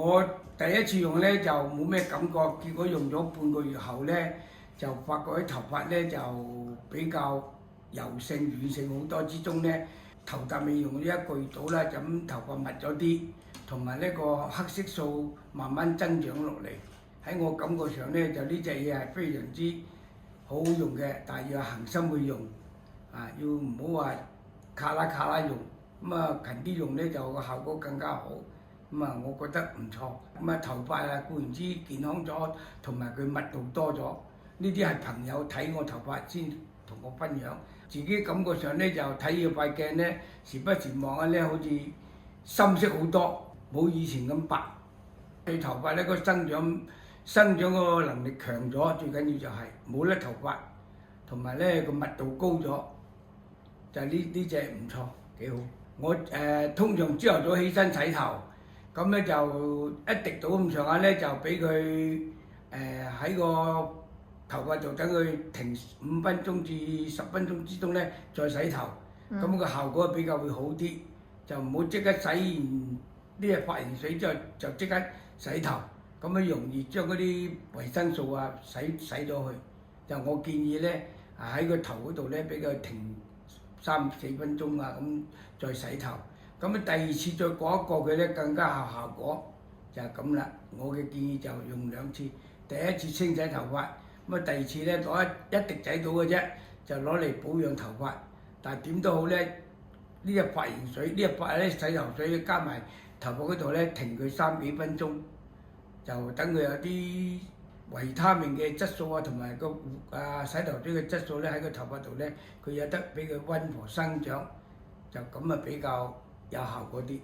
我第一次用咧就冇咩感覺，結果用咗半個月後咧，就發覺啲頭髮咧就比較柔性軟性好多，之中咧頭髮未用咗一個月到啦，就咁頭髮密咗啲，同埋呢個黑色素慢慢增長落嚟。喺我感覺上咧，就呢隻嘢係非常之好好用嘅，但係要恒心去用，要唔好話卡啦用，咁勤啲用咧就個效果更加好。我覺得唔錯。頭髮固然之健康咗，同埋佢密度多咗。呢啲係朋友睇我頭髮先同我分享，自己感覺上咧就睇住塊鏡咧，時不時望下咧，好似深色好多，冇以前咁白。對頭髮咧個生長個能力強咗，最緊要就係冇甩頭髮，同埋咧個密度高咗，就呢隻唔錯，幾好。我通常朝頭早起身洗頭。咁咧就一滴到咁上下咧，就俾佢喺個頭髮度等佢停5分鐘至10分鐘之中咧，再洗頭。咁個效果比較會好啲，就唔好即刻洗完呢隻髮型水之後就即刻洗頭，咁樣容易將嗰啲維生素洗咗去。就我建議咧，喺個頭嗰度咧俾佢停3-4分鐘咁再洗頭。咁第二次再過一過佢咧，更加有效果，就係咁啦。我嘅建議就用2次，第一次清洗頭髮，第二次咧攞一滴仔到嘅啫，就攞嚟保養頭髮。但係點都好咧，呢隻髮型水，呢隻髮咧洗頭水加埋頭髮嗰度咧，停佢3幾分鐘，就等佢有啲維他命嘅質素同埋個洗頭水嘅質素咧喺個頭髮度咧，佢有得俾佢溫和生長，就咁比較有效果啲。